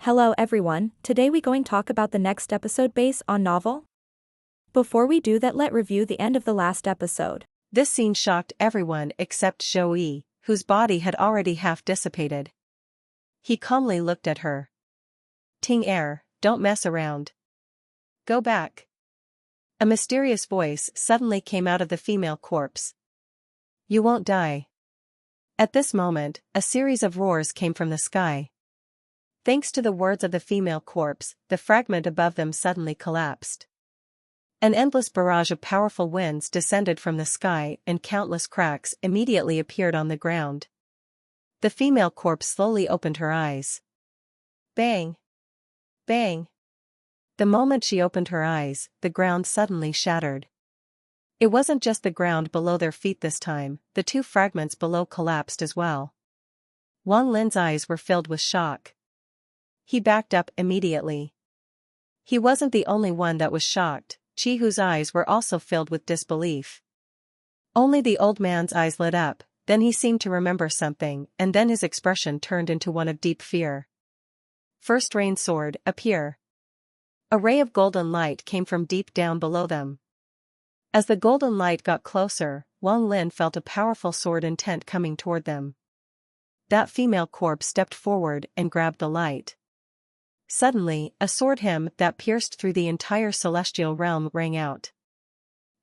Hello everyone, today we going talk about the next episode based on novel. Before we do that, let review the end of the last episode. This scene shocked everyone except Zhou, whose body had already half dissipated. He calmly looked at her. Ting Er, don't mess around. Go back. A mysterious voice suddenly came out of the female corpse. You won't die. At this moment, a series of roars came from the sky. Thanks to the words of the female corpse, the fragment above them suddenly collapsed. An endless barrage of powerful winds descended from the sky and countless cracks immediately appeared on the ground. The female corpse slowly opened her eyes. Bang! Bang! The moment she opened her eyes, the ground suddenly shattered. It wasn't just the ground below their feet this time, the two fragments below collapsed as well. Wang Lin's eyes were filled with shock. He backed up immediately. He wasn't the only one that was shocked. Chi Hu's eyes were also filled with disbelief. Only the old man's eyes lit up, then he seemed to remember something, and then his expression turned into one of deep fear. First rain sword, appear. A ray of golden light came from deep down below them. As the golden light got closer, Wang Lin felt a powerful sword intent coming toward them. That female corpse stepped forward and grabbed the light. Suddenly, a sword hymn that pierced through the entire celestial realm rang out.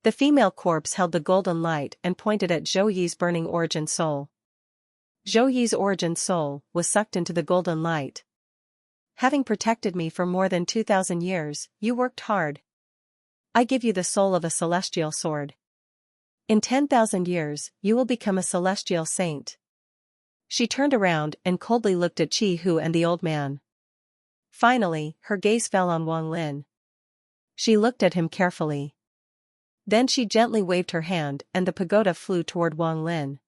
The female corpse held the golden light and pointed at Zhou Yi's burning origin soul. Zhou Yi's origin soul was sucked into the golden light. Having protected me for more than 2,000 years, you worked hard. I give you the soul of a celestial sword. In 10,000 years, you will become a celestial saint. She turned around and coldly looked at Chi Hu and the old man. Finally, her gaze fell on Wang Lin. She looked at him carefully. Then she gently waved her hand and the pagoda flew toward Wang Lin.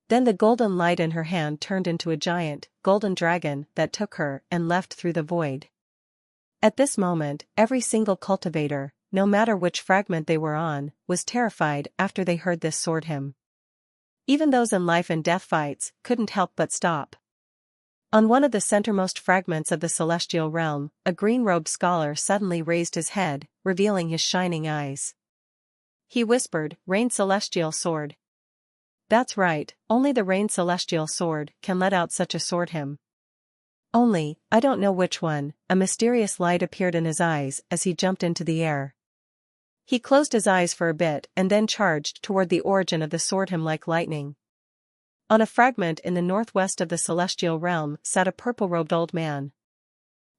Then the golden light in her hand turned into a giant, golden dragon that took her and left through the void. At this moment, every single cultivator, no matter which fragment they were on, was terrified after they heard this sword hymn. Even those in life and death fights couldn't help but stop. On one of the centermost fragments of the celestial realm, a green-robed scholar suddenly raised his head, revealing his shining eyes. He whispered, "Rain Celestial Sword." That's right, only the Rain Celestial Sword can let out such a sword hymn. Only, I don't know which one. A mysterious light appeared in his eyes as he jumped into the air. He closed his eyes for a bit and then charged toward the origin of the sword hymn like lightning. On a fragment in the northwest of the celestial realm sat a purple-robed old man.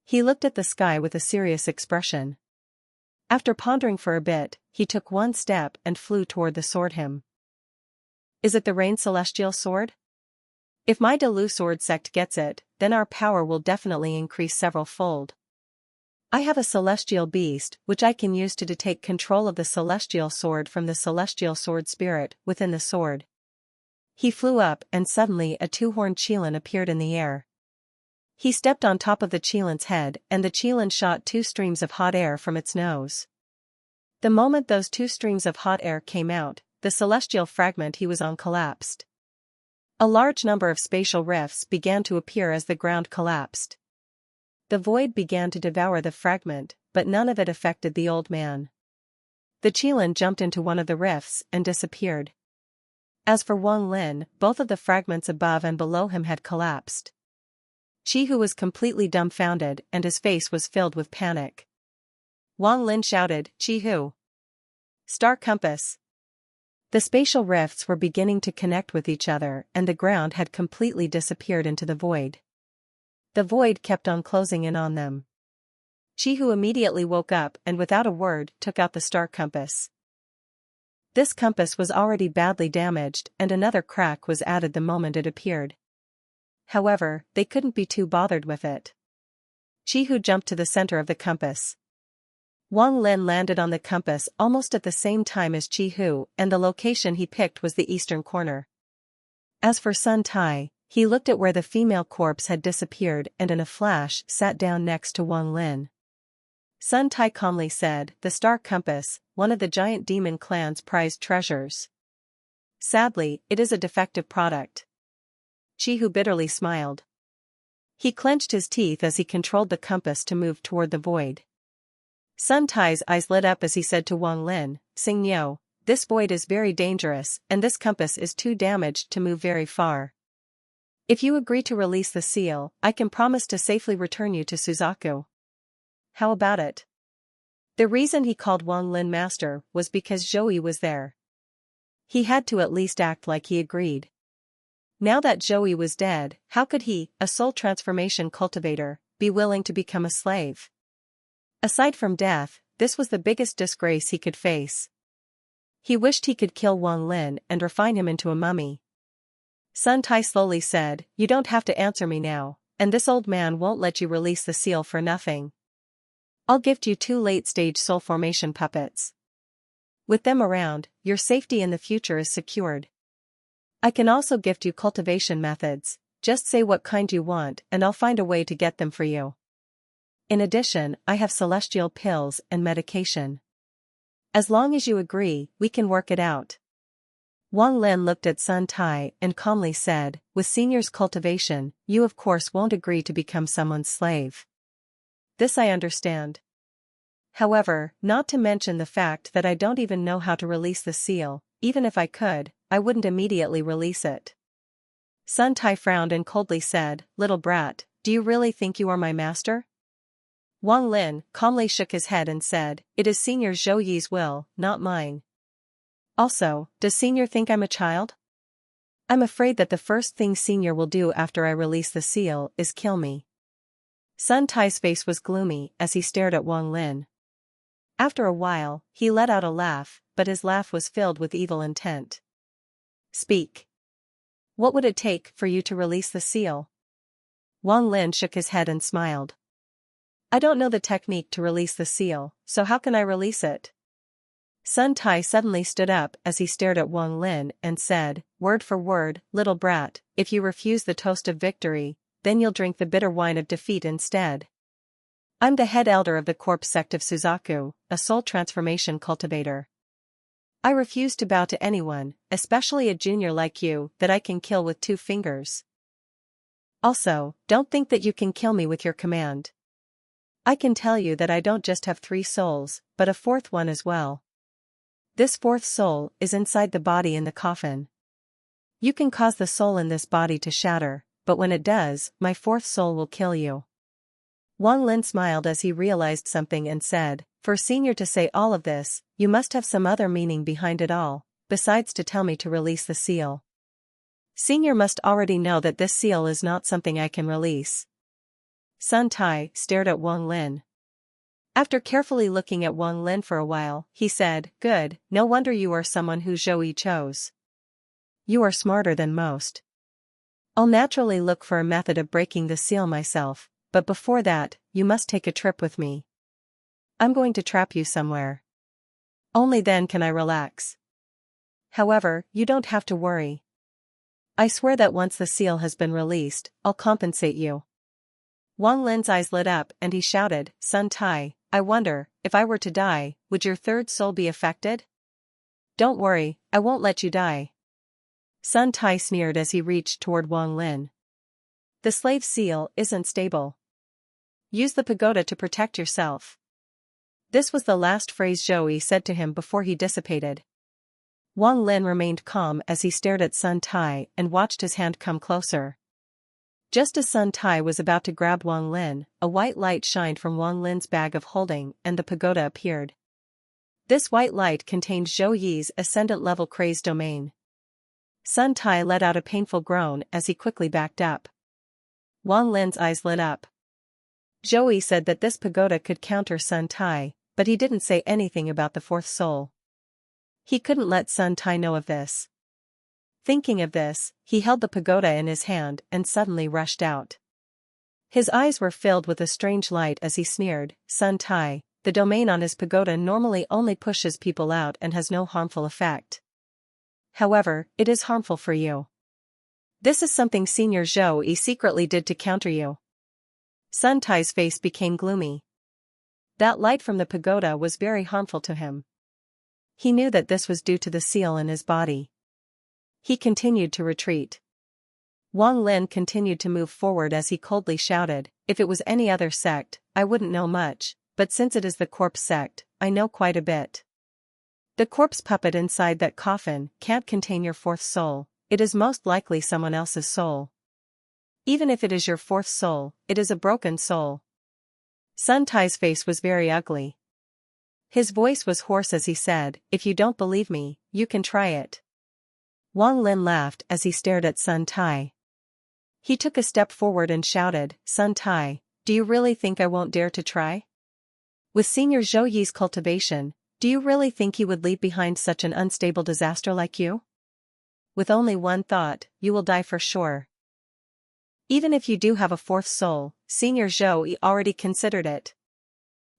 He looked at the sky with a serious expression. After pondering for a bit, he took one step and flew toward the sword hymn. Is it the Rain Celestial Sword? If my Delu sword sect gets it, then our power will definitely increase several-fold. I have a celestial beast which I can use to take control of the celestial sword from the celestial sword spirit within the sword. He flew up and suddenly a two-horned qilin appeared in the air. He stepped on top of the qilin's head and the qilin shot two streams of hot air from its nose. The moment those two streams of hot air came out, the celestial fragment he was on collapsed. A large number of spatial rifts began to appear as the ground collapsed. The void began to devour the fragment, but none of it affected the old man. The qilin jumped into one of the rifts and disappeared. As for Wang Lin, both of the fragments above and below him had collapsed. Chi Hu was completely dumbfounded and his face was filled with panic. Wang Lin shouted, "Chi Hu! Star compass!" The spatial rifts were beginning to connect with each other and the ground had completely disappeared into the void. The void kept on closing in on them. Chi Hu immediately woke up and without a word took out the star compass. This compass was already badly damaged and another crack was added the moment it appeared. However, they couldn't be too bothered with it. Chi Hu jumped to the center of the compass. Wang Lin landed on the compass almost at the same time as Chi Hu and the location he picked was the eastern corner. As for Sun Tai, he looked at where the female corpse had disappeared and in a flash sat down next to Wang Lin. Sun Tai calmly said, "The star compass, one of the giant demon clan's prized treasures. Sadly, it is a defective product." Chi Hu bitterly smiled. He clenched his teeth as he controlled the compass to move toward the void. Sun Tai's eyes lit up as he said to Wang Lin, "Sing Niu, this void is very dangerous and this compass is too damaged to move very far. If you agree to release the seal, I can promise to safely return you to Suzaku. How about it?" The reason he called Wang Lin master was because Zhou Yi was there. He had to at least act like he agreed. Now that Zhou Yi was dead, how could he, a soul transformation cultivator, be willing to become a slave? Aside from death, this was the biggest disgrace he could face. He wished he could kill Wang Lin and refine him into a mummy. Sun Tai slowly said, "You don't have to answer me now, and this old man won't let you release the seal for nothing. I'll gift you 2 late-stage soul formation puppets. With them around, your safety in the future is secured. I can also gift you cultivation methods, just say what kind you want and I'll find a way to get them for you. In addition, I have celestial pills and medication. As long as you agree, we can work it out." Wang Lin looked at Sun Tai and calmly said, "With senior's cultivation, you of course won't agree to become someone's slave. This I understand. However, not to mention the fact that I don't even know how to release the seal, even if I could, I wouldn't immediately release it." Sun Tai frowned and coldly said, "Little brat, do you really think you are my master?" Wang Lin calmly shook his head and said, "It is Senior Zhou Yi's will, not mine. Also, does Senior think I'm a child? I'm afraid that the first thing Senior will do after I release the seal is kill me." Sun Tai's face was gloomy as he stared at Wang Lin. After a while, he let out a laugh, but his laugh was filled with evil intent. "Speak. What would it take for you to release the seal?" Wang Lin shook his head and smiled. "I don't know the technique to release the seal, so how can I release it?" Sun Tai suddenly stood up as he stared at Wang Lin and said, "Word for word, little brat, if you refuse the toast of victory, then you'll drink the bitter wine of defeat instead. I'm the head elder of the corpse sect of Suzaku, a soul transformation cultivator. I refuse to bow to anyone, especially a junior like you, that I can kill with 2 fingers. Also, don't think that you can kill me with your command. I can tell you that I don't just have 3 souls, but a 4th one as well. This 4th soul is inside the body in the coffin. You can cause the soul in this body to shatter, but when it does, my 4th soul will kill you." Wang Lin smiled as he realized something and said, "For Senior to say all of this, you must have some other meaning behind it all, besides to tell me to release the seal. Senior must already know that this seal is not something I can release." Sun Tai stared at Wang Lin. After carefully looking at Wang Lin for a while, he said, "Good, no wonder you are someone who Zhou Yi chose. You are smarter than most. I'll naturally look for a method of breaking the seal myself, but before that, you must take a trip with me. I'm going to trap you somewhere. Only then can I relax. However, you don't have to worry. I swear that once the seal has been released, I'll compensate you." Wang Lin's eyes lit up and he shouted, "Sun Tai, I wonder, if I were to die, would your 3rd soul be affected?" "Don't worry, I won't let you die." Sun Tai sneered as he reached toward Wang Lin. "The slave seal isn't stable. Use the pagoda to protect yourself." This was the last phrase Zhou Yi said to him before he dissipated. Wang Lin remained calm as he stared at Sun Tai and watched his hand come closer. Just as Sun Tai was about to grab Wang Lin, a white light shined from Wang Lin's bag of holding and the pagoda appeared. This white light contained Zhou Yi's ascendant-level craze domain. Sun Tai let out a painful groan as he quickly backed up. Wang Lin's eyes lit up. Zhou Yi said that this pagoda could counter Sun Tai, but he didn't say anything about the 4th soul. He couldn't let Sun Tai know of this. Thinking of this, he held the pagoda in his hand and suddenly rushed out. His eyes were filled with a strange light as he sneered, "Sun Tai, the domain on his pagoda normally only pushes people out and has no harmful effect. However, it is harmful for you. This is something Senior Zhou Yi secretly did to counter you." Sun Tai's face became gloomy. That light from the pagoda was very harmful to him. He knew that this was due to the seal in his body. He continued to retreat. Wang Lin continued to move forward as he coldly shouted, if it was any other sect, I wouldn't know much, but since it is the corpse sect, I know quite a bit. The corpse puppet inside that coffin can't contain your fourth soul, it is most likely someone else's soul. Even if it is your fourth soul, it is a broken soul. Sun Tai's face was very ugly. His voice was hoarse as he said, if you don't believe me, you can try it. Wang Lin laughed as he stared at Sun Tai. He took a step forward and shouted, Sun Tai, do you really think I won't dare to try? With Senior Zhou Yi's cultivation, do you really think he would leave behind such an unstable disaster like you? With only one thought, you will die for sure. Even if you do have a fourth soul, Senior Zhou Yi already considered it.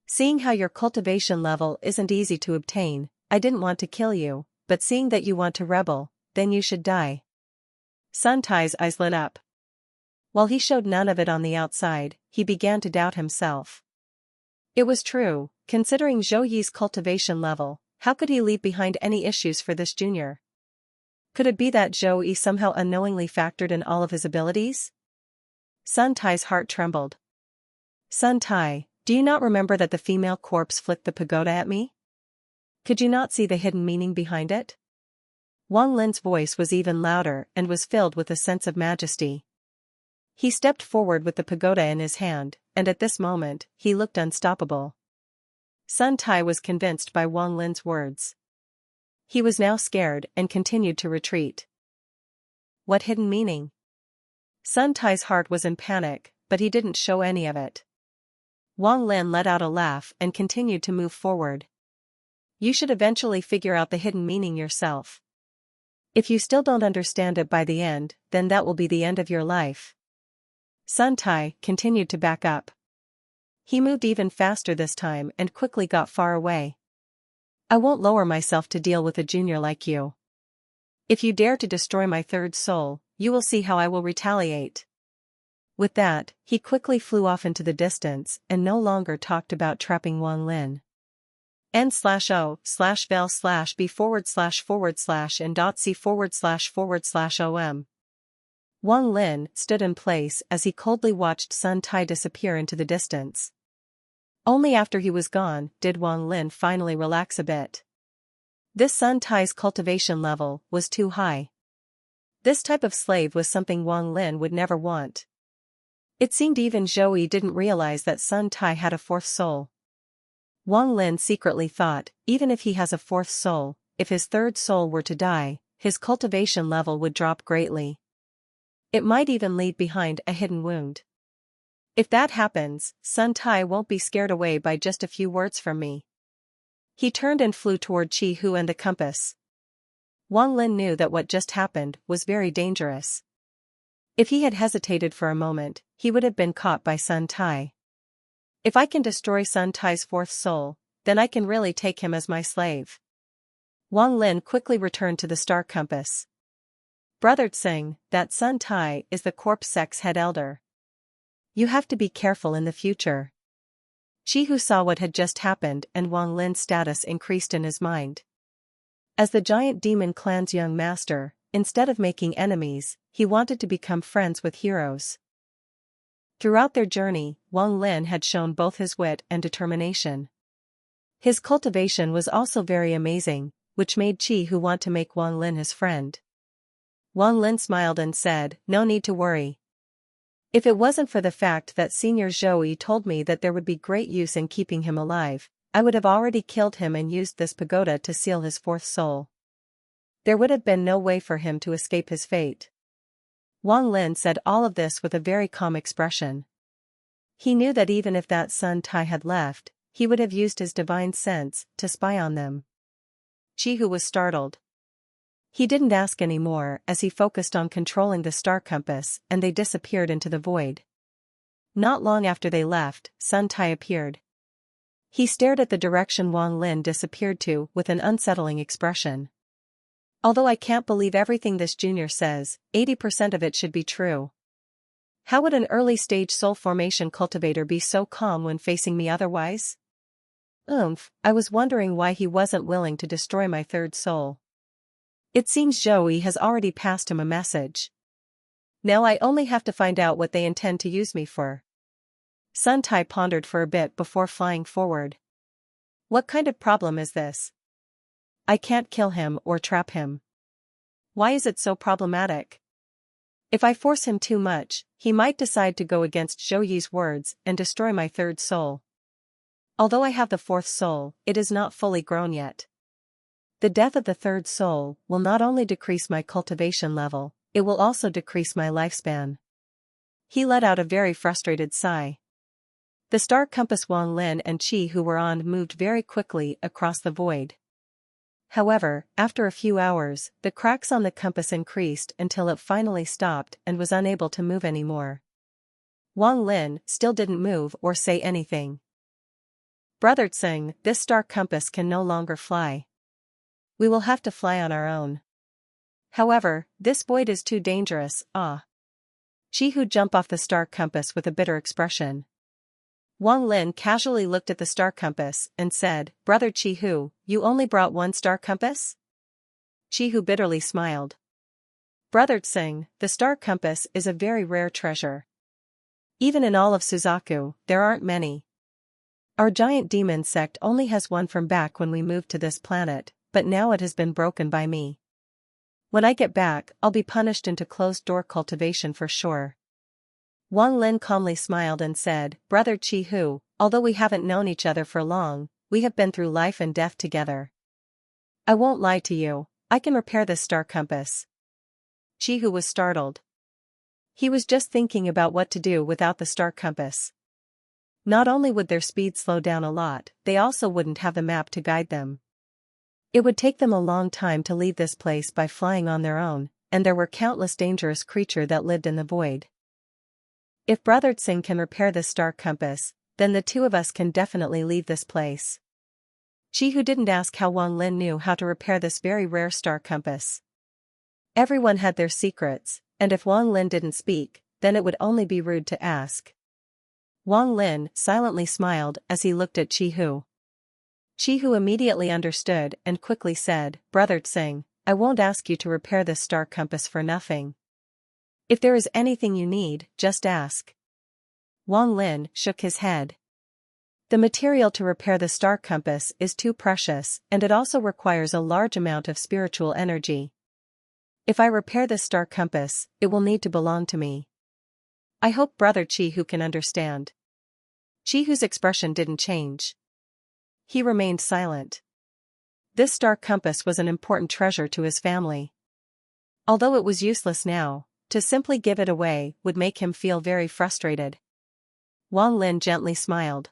Seeing how your cultivation level isn't easy to obtain, I didn't want to kill you, but seeing that you want to rebel, then you should die. Sun Tai's eyes lit up. While he showed none of it on the outside, he began to doubt himself. It was true, considering Zhou Yi's cultivation level, how could he leave behind any issues for this junior? Could it be that Zhou Yi somehow unknowingly factored in all of his abilities? Sun Tai's heart trembled. Sun Tai, do you not remember that the female corpse flicked the pagoda at me? Could you not see the hidden meaning behind it? Wang Lin's voice was even louder and was filled with a sense of majesty. He stepped forward with the pagoda in his hand, and at this moment, he looked unstoppable. Sun Tai was convinced by Wang Lin's words. He was now scared and continued to retreat. What hidden meaning? Sun Tai's heart was in panic, but he didn't show any of it. Wang Lin let out a laugh and continued to move forward. You should eventually figure out the hidden meaning yourself. If you still don't understand it by the end, then that will be the end of your life. Sun Tai continued to back up. He moved even faster this time and quickly got far away. I won't lower myself to deal with a junior like you. If you dare to destroy my third soul, you will see how I will retaliate. With that, he quickly flew off into the distance and no longer talked about trapping Wang Lin. n/o/vel/b//and.c//om. Wang Lin stood in place as he coldly watched Sun Tai disappear into the distance. Only after he was gone did Wang Lin finally relax a bit. This Sun Tai's cultivation level was too high. This type of slave was something Wang Lin would never want. It seemed even Zhou Yi didn't realize that Sun Tai had a fourth soul. Wang Lin secretly thought, even if he has a fourth soul, if his third soul were to die, his cultivation level would drop greatly. It might even leave behind a hidden wound. If that happens, Sun Tai won't be scared away by just a few words from me. He turned and flew toward Chi Hu and the compass. Wang Lin knew that what just happened was very dangerous. If he had hesitated for a moment, he would have been caught by Sun Tai. If I can destroy Sun Tai's fourth soul, then I can really take him as my slave. Wang Lin quickly returned to the star compass. Brother Tsing, that Sun Tai is the corpse sect's head elder. You have to be careful in the future. Chi Hu saw what had just happened and Wang Lin's status increased in his mind. As the giant demon clan's young master, instead of making enemies, he wanted to become friends with heroes. Throughout their journey, Wang Lin had shown both his wit and determination. His cultivation was also very amazing, which made Chi Hu want to make Wang Lin his friend. Wang Lin smiled and said, no need to worry. If it wasn't for the fact that Senior Zhou Yi told me that there would be great use in keeping him alive, I would have already killed him and used this pagoda to seal his fourth soul. There would have been no way for him to escape his fate. Wang Lin said all of this with a very calm expression. He knew that even if that Sun Tai had left, he would have used his divine sense to spy on them. Chi Hu was startled. He didn't ask any more as he focused on controlling the star compass and they disappeared into the void. Not long after they left, Sun Tai appeared. He stared at the direction Wang Lin disappeared to with an unsettling expression. Although I can't believe everything this junior says, 80% of it should be true. How would an early-stage soul formation cultivator be so calm when facing me otherwise? I was wondering why he wasn't willing to destroy my third soul. It seems Zhou Yi has already passed him a message. Now I only have to find out what they intend to use me for. Sun Tai pondered for a bit before flying forward. What kind of problem is this? I can't kill him or trap him. Why is it so problematic? If I force him too much, he might decide to go against Zhou Yi's words and destroy my third soul. Although I have the fourth soul, it is not fully grown yet. The death of the third soul will not only decrease my cultivation level, it will also decrease my lifespan. He let out a very frustrated sigh. The star compass Wang Lin and Qi who were on moved very quickly across the void. However, after a few hours, the cracks on the compass increased until it finally stopped and was unable to move anymore. Wang Lin still didn't move or say anything. Brother Tsing, this star compass can no longer fly. We will have to fly on our own. However, this void is too dangerous, Qi Hu jumped off the star compass with a bitter expression. Wang Lin casually looked at the star compass and said, Brother Qi Hu, you only brought one star compass? Qi Hu bitterly smiled. Brother Tsing, the star compass is a very rare treasure. Even in all of Suzaku, there aren't many. Our giant demon sect only has one from back when we moved to this planet, but now it has been broken by me. When I get back, I'll be punished into closed-door cultivation for sure. Wang Lin calmly smiled and said, Brother Qi Hu, although we haven't known each other for long, we have been through life and death together. I won't lie to you, I can repair this star compass. Qi Hu was startled. He was just thinking about what to do without the star compass. Not only would their speed slow down a lot, they also wouldn't have the map to guide them. It would take them a long time to leave this place by flying on their own, and there were countless dangerous creatures that lived in the void. If Brother Tsing can repair this star compass, then the two of us can definitely leave this place. Qi Hu didn't ask how Wang Lin knew how to repair this very rare star compass. Everyone had their secrets, and if Wang Lin didn't speak, then it would only be rude to ask. Wang Lin silently smiled as he looked at Qi Hu. Qi Hu immediately understood and quickly said, Brother Tsing, I won't ask you to repair this star compass for nothing. If there is anything you need, just ask. Wang Lin shook his head. The material to repair the star compass is too precious and it also requires a large amount of spiritual energy. If I repair this star compass, it will need to belong to me. I hope Brother Qi Hu can understand. Qi Hu's expression didn't change. He remained silent. This star compass was an important treasure to his family. Although it was useless now, to simply give it away would make him feel very frustrated. Wang Lin gently smiled.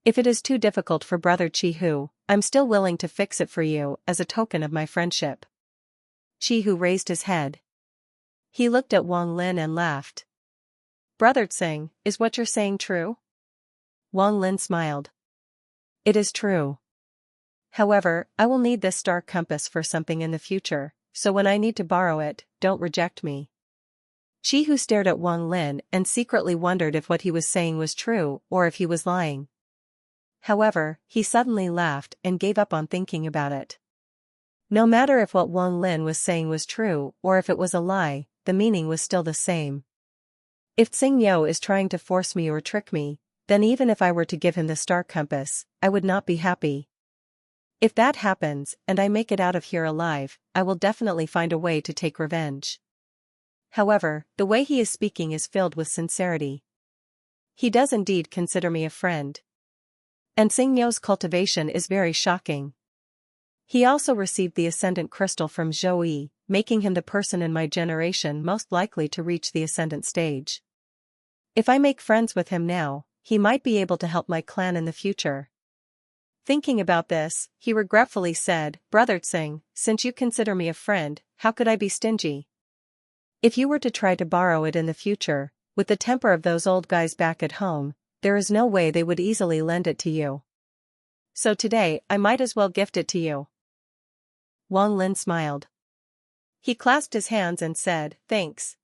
If it is too difficult for Brother Qi Hu, I'm still willing to fix it for you as a token of my friendship. Qi Hu raised his head. He looked at Wang Lin and laughed. Brother Tsing, is what you're saying true? Wang Lin smiled. It is true. However, I will need this star compass for something in the future, so when I need to borrow it, don't reject me. Qi Hu stared at Wang Lin and secretly wondered if what he was saying was true or if he was lying. However, he suddenly laughed and gave up on thinking about it. No matter if what Wang Lin was saying was true or if it was a lie, the meaning was still the same. If Tsing Yo is trying to force me or trick me, then even if I were to give him the star compass, I would not be happy. If that happens and I make it out of here alive, I will definitely find a way to take revenge. However, the way he is speaking is filled with sincerity. He does indeed consider me a friend. And Tsing Yo's cultivation is very shocking. He also received the Ascendant Crystal from Zhou Yi, making him the person in my generation most likely to reach the Ascendant stage. If I make friends with him now, he might be able to help my clan in the future. Thinking about this, he regretfully said, Brother Tsing, since you consider me a friend, how could I be stingy? If you were to try to borrow it in the future, with the temper of those old guys back at home, there is no way they would easily lend it to you. So today, I might as well gift it to you. Wang Lin smiled. He clasped his hands and said, Thanks.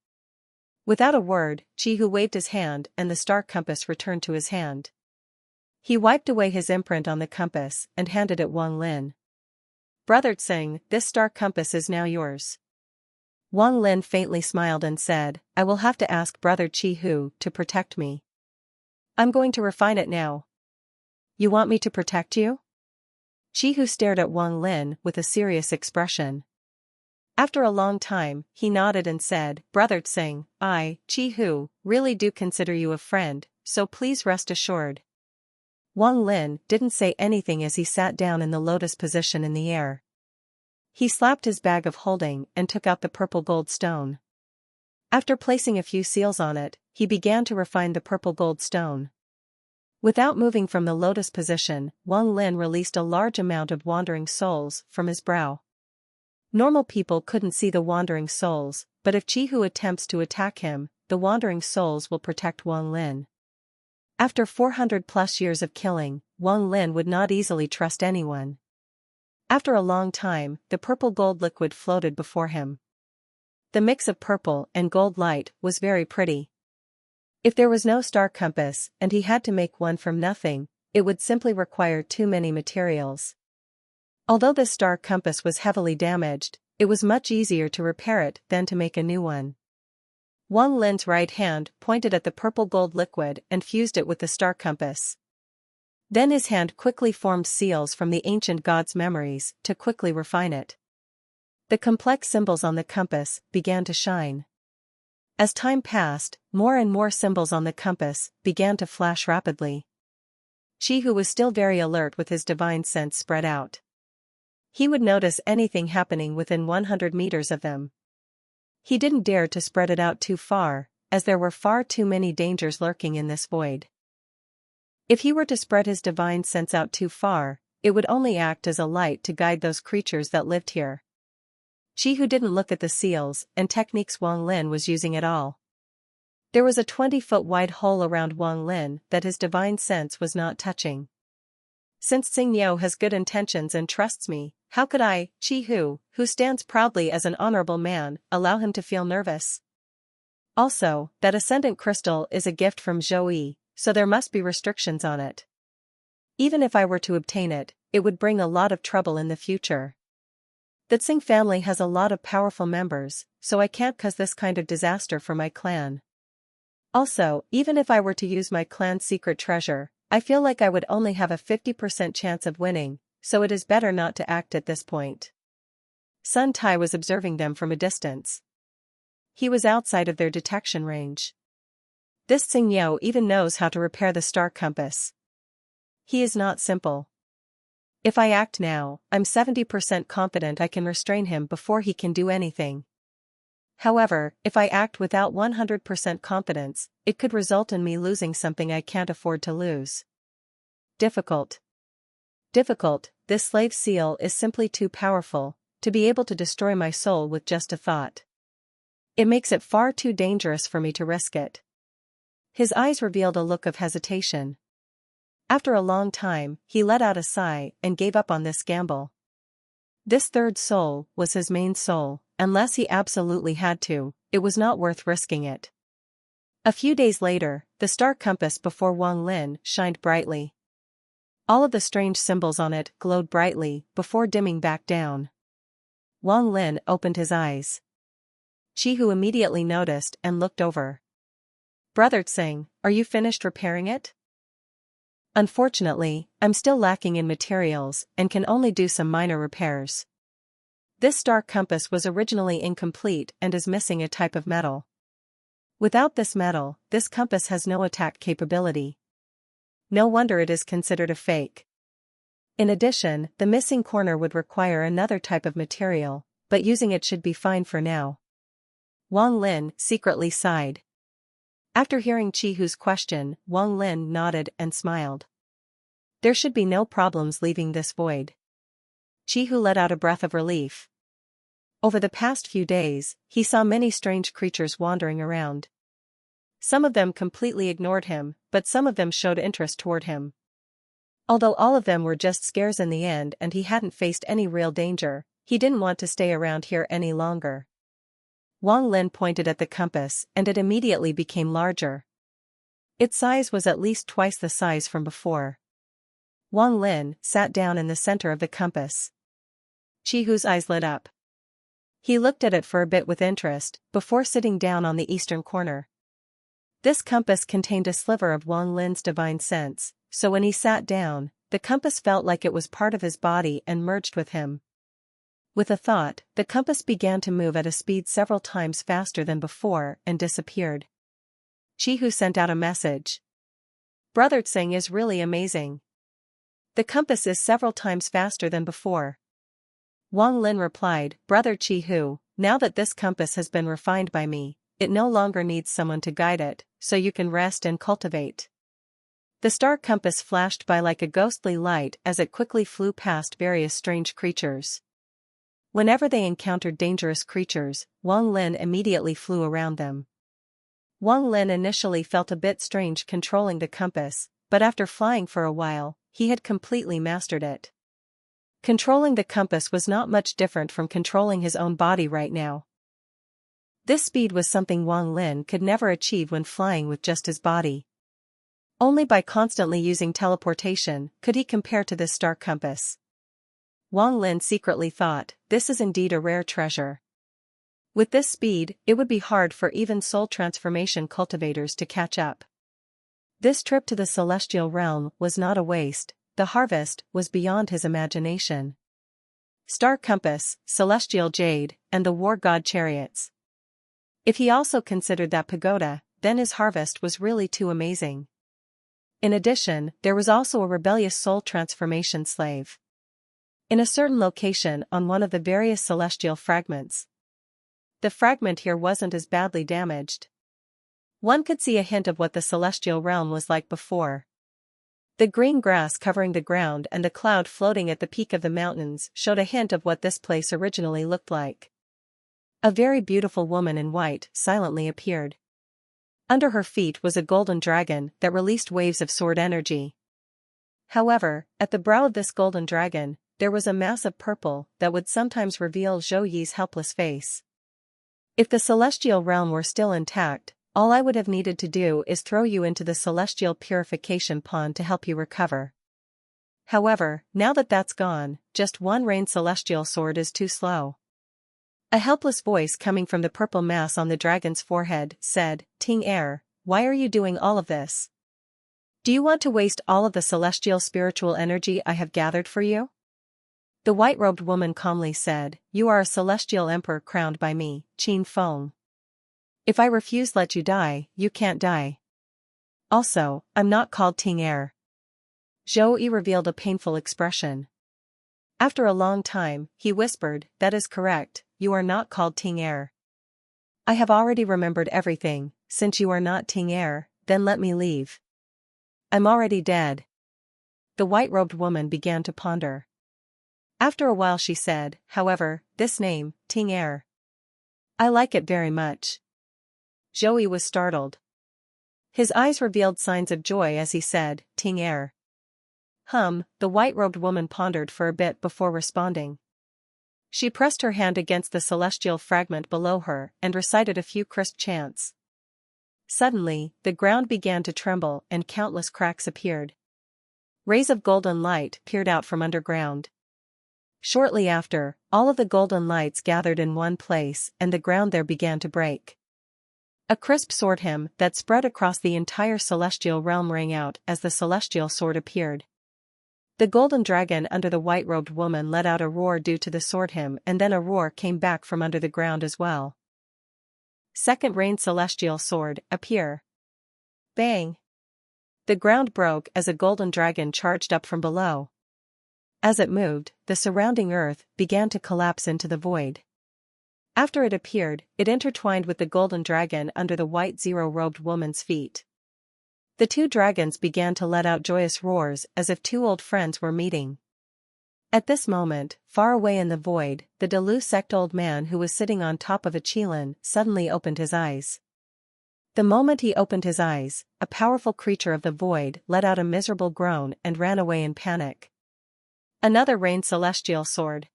Without a word, Qi Hu waved his hand and the star compass returned to his hand. He wiped away his imprint on the compass and handed it Wang Lin. Brother Tsing, this star compass is now yours. Wang Lin faintly smiled and said, I will have to ask Brother Chi Hu to protect me. I'm going to refine it now. You want me to protect you? Chi Hu stared at Wang Lin with a serious expression. After a long time, he nodded and said, Brother Tsing, I, Chi Hu, really do consider you a friend, so please rest assured. Wang Lin didn't say anything as he sat down in the lotus position in the air. He slapped his bag of holding and took out the purple gold stone. After placing a few seals on it, he began to refine the purple gold stone. Without moving from the lotus position, Wang Lin released a large amount of wandering souls from his brow. Normal people couldn't see the wandering souls, but if Chi Hu attempts to attack him, the wandering souls will protect Wang Lin. After 400+ years of killing, Wang Lin would not easily trust anyone. After a long time, the purple gold liquid floated before him. The mix of purple and gold light was very pretty. If there was no star compass and he had to make one from nothing, it would simply require too many materials. Although the star compass was heavily damaged, it was much easier to repair it than to make a new one. Wang Lin's right hand pointed at the purple gold liquid and fused it with the star compass. Then his hand quickly formed seals from the ancient god's memories to quickly refine it. The complex symbols on the compass began to shine. As time passed, more and more symbols on the compass began to flash rapidly. Chi Hu was still very alert with his divine sense spread out. He would notice anything happening within 100 meters of them. He didn't dare to spread it out too far, as there were far too many dangers lurking in this void. If he were to spread his divine sense out too far, it would only act as a light to guide those creatures that lived here. Chi Hu didn't look at the seals and techniques Wang Lin was using at all. There was a 20-foot wide hole around Wang Lin that his divine sense was not touching. Since Tsing Yo has good intentions and trusts me, how could I, Chi Hu, who stands proudly as an honorable man, allow him to feel nervous? Also, that ascendant crystal is a gift from Zhou, so there must be restrictions on it. Even if I were to obtain it, it would bring a lot of trouble in the future. The Tsing family has a lot of powerful members, so I can't cause this kind of disaster for my clan. Also, even if I were to use my clan's secret treasure, I feel like I would only have a 50% chance of winning, so it is better not to act at this point. Sun Tai was observing them from a distance. He was outside of their detection range. This Tsing Yo even knows how to repair the star compass. He is not simple. If I act now, I'm 70% confident I can restrain him before he can do anything. However, if I act without 100% confidence, it could result in me losing something I can't afford to lose. Difficult. Difficult, this slave seal is simply too powerful to be able to destroy my soul with just a thought. It makes it far too dangerous for me to risk it. His eyes revealed a look of hesitation. After a long time, he let out a sigh and gave up on this gamble. This third soul was his main soul, unless he absolutely had to, it was not worth risking it. A few days later, the star compass before Wang Lin shined brightly. All of the strange symbols on it glowed brightly before dimming back down. Wang Lin opened his eyes. Chi Hu immediately noticed and looked over. Brother Tsing, are you finished repairing it? Unfortunately, I'm still lacking in materials and can only do some minor repairs. This star compass was originally incomplete and is missing a type of metal. Without this metal, this compass has no attack capability. No wonder it is considered a fake. In addition, the missing corner would require another type of material, but using it should be fine for now. Wang Lin secretly sighed. After hearing Chi Hu's question, Wang Lin nodded and smiled. There should be no problems leaving this void. Chi Hu let out a breath of relief. Over the past few days, he saw many strange creatures wandering around. Some of them completely ignored him, but some of them showed interest toward him. Although all of them were just scares in the end and he hadn't faced any real danger, he didn't want to stay around here any longer. Wang Lin pointed at the compass and it immediately became larger. Its size was at least twice the size from before. Wang Lin sat down in the center of the compass. Chi Hu's eyes lit up. He looked at it for a bit with interest, before sitting down on the eastern corner. This compass contained a sliver of Wang Lin's divine sense, so when he sat down, the compass felt like it was part of his body and merged with him. With a thought, the compass began to move at a speed several times faster than before and disappeared. Chihu sent out a message. Brother Tsing is really amazing. The compass is several times faster than before. Wang Lin replied, Brother Chihu, now that this compass has been refined by me, it no longer needs someone to guide it, so you can rest and cultivate. The star compass flashed by like a ghostly light as it quickly flew past various strange creatures. Whenever they encountered dangerous creatures, Wang Lin immediately flew around them. Wang Lin initially felt a bit strange controlling the compass, but after flying for a while, he had completely mastered it. Controlling the compass was not much different from controlling his own body right now. This speed was something Wang Lin could never achieve when flying with just his body. Only by constantly using teleportation could he compare to this star compass. Wang Lin secretly thought, this is indeed a rare treasure. With this speed, it would be hard for even soul transformation cultivators to catch up. This trip to the celestial realm was not a waste, the harvest was beyond his imagination. Star compass, celestial jade, and the war god chariots. If he also considered that pagoda, then his harvest was really too amazing. In addition, there was also a rebellious soul transformation slave. In a certain location on one of the various celestial fragments. The fragment here wasn't as badly damaged. One could see a hint of what the celestial realm was like before. The green grass covering the ground and the cloud floating at the peak of the mountains showed a hint of what this place originally looked like. A very beautiful woman in white silently appeared. Under her feet was a golden dragon that released waves of sword energy. However, at the brow of this golden dragon, there was a mass of purple that would sometimes reveal Zhou Yi's helpless face. If the celestial realm were still intact, all I would have needed to do is throw you into the celestial purification pond to help you recover. However, now that that's gone, just one rain celestial sword is too slow. A helpless voice coming from the purple mass on the dragon's forehead said, Ting Er, why are you doing all of this? Do you want to waste all of the celestial spiritual energy I have gathered for you? The white-robed woman calmly said, You are a celestial emperor crowned by me, Qin Feng. If I refuse let you die, you can't die. Also, I'm not called Ting Er. Zhou Yi revealed a painful expression. After a long time, he whispered, That is correct, you are not called Ting Er. I have already remembered everything, since you are not Ting Er, then let me leave. I'm already dead. The white-robed woman began to ponder. After a while she said, however, this name, Ting Er. I like it very much. Zhou Yi was startled. His eyes revealed signs of joy as he said, Ting Er. The white-robed woman pondered for a bit before responding. She pressed her hand against the celestial fragment below her and recited a few crisp chants. Suddenly, the ground began to tremble and countless cracks appeared. Rays of golden light peered out from underground. Shortly after, all of the golden lights gathered in one place and the ground there began to break. A crisp sword hymn that spread across the entire celestial realm rang out as the celestial sword appeared. The golden dragon under the white-robed woman let out a roar due to the sword hymn, and then a roar came back from under the ground as well. Second rain celestial sword, appear. Bang! The ground broke as a golden dragon charged up from below. As it moved, the surrounding earth began to collapse into the void. After it appeared, it intertwined with the golden dragon under the white zero-robed woman's feet. The two dragons began to let out joyous roars as if two old friends were meeting. At this moment, far away in the void, the Dalu sect old man who was sitting on top of a qilin suddenly opened his eyes. The moment he opened his eyes, a powerful creature of the void let out a miserable groan and ran away in panic. Another rain celestial sword.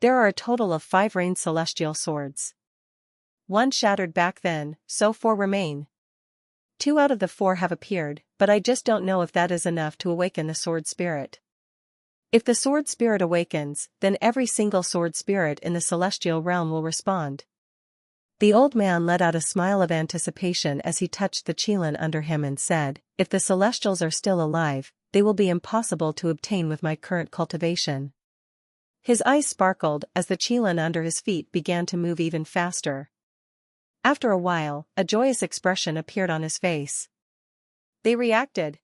There are a total of 5 rain celestial swords. One shattered back then, so 4 remain. 2 out of the 4 have appeared, but I just don't know if that is enough to awaken the sword spirit. If the sword spirit awakens, then every single sword spirit in the celestial realm will respond. The old man let out a smile of anticipation as he touched the qilin under him and said, "If the celestials are still alive, they will be impossible to obtain with my current cultivation." His eyes sparkled as the qilin under his feet began to move even faster. After a while, a joyous expression appeared on his face. They reacted.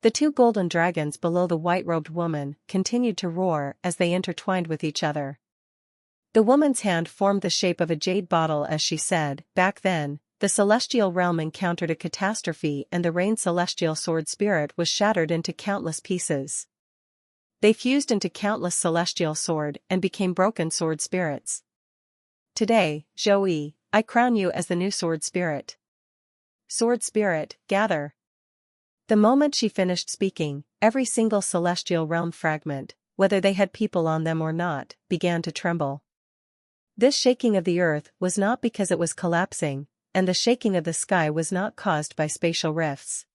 The two golden dragons below the white-robed woman continued to roar as they intertwined with each other. The woman's hand formed the shape of a jade bottle as she said, "Back then, the celestial realm encountered a catastrophe and the rain celestial sword spirit was shattered into countless pieces. They fused into countless celestial sword and became broken sword spirits. Today, Zhou, I crown you as the new sword spirit. Sword spirit, gather." The moment she finished speaking, every single celestial realm fragment, whether they had people on them or not, began to tremble. This shaking of the earth was not because it was collapsing, and the shaking of the sky was not caused by spatial rifts.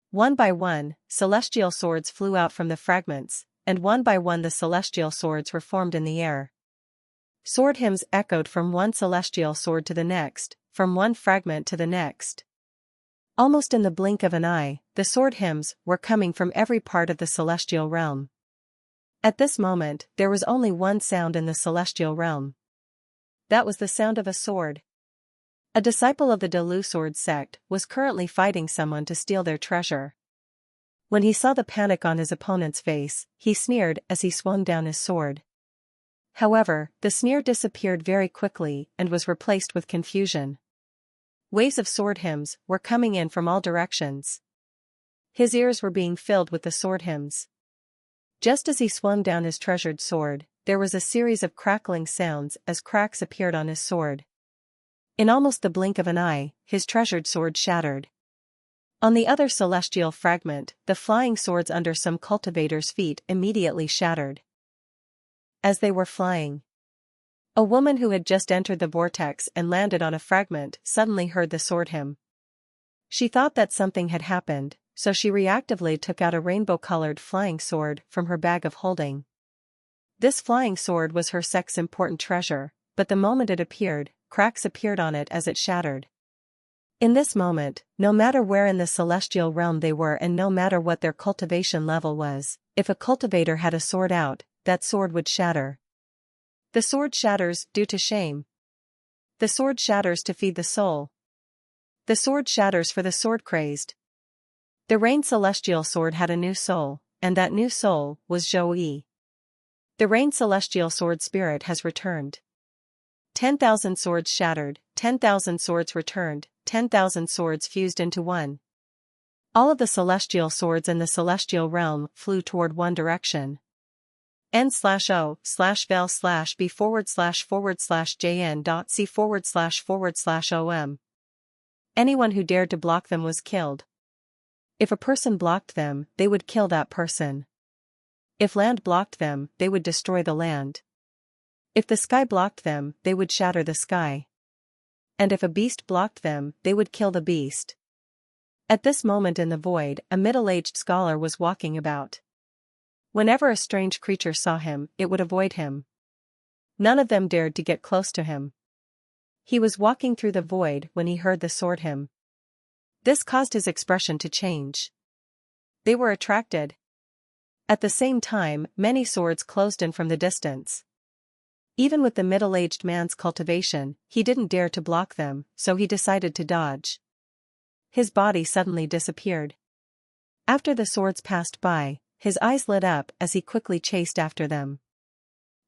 One by one, celestial swords flew out from the fragments, and one by one the celestial swords were formed in the air. Sword hymns echoed from one celestial sword to the next, from one fragment to the next. Almost in the blink of an eye, the sword hymns were coming from every part of the celestial realm. At this moment, there was only one sound in the celestial realm. That was the sound of a sword. A disciple of the Delu sword sect was currently fighting someone to steal their treasure. When he saw the panic on his opponent's face, he sneered as he swung down his sword. However, the sneer disappeared very quickly and was replaced with confusion. Waves of sword hymns were coming in from all directions. His ears were being filled with the sword hymns. Just as he swung down his treasured sword, there was a series of crackling sounds as cracks appeared on his sword. In almost the blink of an eye, his treasured sword shattered. On the other celestial fragment, the flying swords under some cultivators' feet immediately shattered. As they were flying, a woman who had just entered the vortex and landed on a fragment suddenly heard the sword hymn. She thought that something had happened, so she reactively took out a rainbow-colored flying sword from her bag of holding. This flying sword was her sect's important treasure, but the moment it appeared, cracks appeared on it as it shattered. In this moment, no matter where in the celestial realm they were and no matter what their cultivation level was, if a cultivator had a sword out, that sword would shatter. The sword shatters due to shame. The sword shatters to feed the soul. The sword shatters for the sword-crazed. The rain celestial sword had a new soul, and that new soul was Zhou. The rain celestial sword spirit has returned. 10,000 swords shattered, 10,000 swords returned, 10,000 swords fused into one. All of the celestial swords in the celestial realm flew toward one direction. n/o/b/b/jn.c/om. Anyone who dared to block them was killed. If a person blocked them, they would kill that person. If land blocked them, they would destroy the land. If the sky blocked them, they would shatter the sky. And if a beast blocked them, they would kill the beast. At this moment in the void, a middle-aged scholar was walking about. Whenever a strange creature saw him, it would avoid him. None of them dared to get close to him. He was walking through the void when he heard the sword hymn. This caused his expression to change. They were attracted. At the same time, many swords closed in from the distance. Even with the middle-aged man's cultivation, he didn't dare to block them, so he decided to dodge. His body suddenly disappeared. After the swords passed by, his eyes lit up as he quickly chased after them.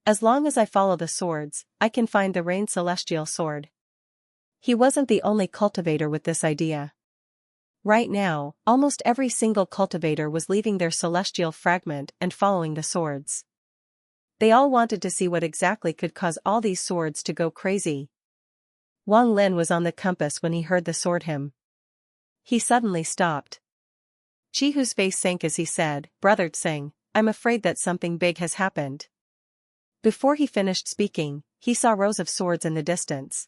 As long as I follow the swords, I can find the rain celestial sword. He wasn't the only cultivator with this idea. Right now, almost every single cultivator was leaving their celestial fragment and following the swords. They all wanted to see what exactly could cause all these swords to go crazy. Wang Lin was on the compass when he heard the sword hymn. He suddenly stopped. Chi Hu's face sank as he said, "Brother Tsing, I'm afraid that something big has happened." Before he finished speaking, he saw rows of swords in the distance.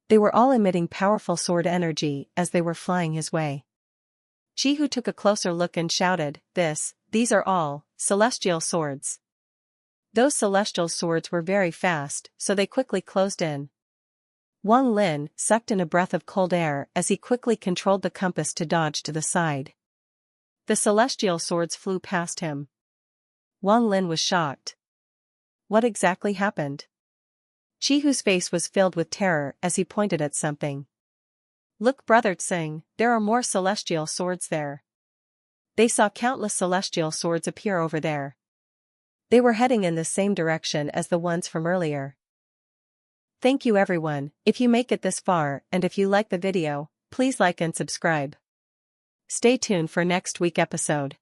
They were all emitting powerful sword energy as they were flying his way. Chi Hu took a closer look and shouted, These These are all celestial swords. Those celestial swords were very fast, so they quickly closed in. Wang Lin sucked in a breath of cold air as he quickly controlled the compass to dodge to the side. The celestial swords flew past him. Wang Lin was shocked. What exactly happened? Chihu's face was filled with terror as he pointed at something. Look, Brother Tsing, there are more celestial swords there. They saw countless celestial swords appear over there. They were heading in the same direction as the ones from earlier. Thank you everyone. If you make it this far and if you like the video, please like and subscribe. Stay tuned for next week episode.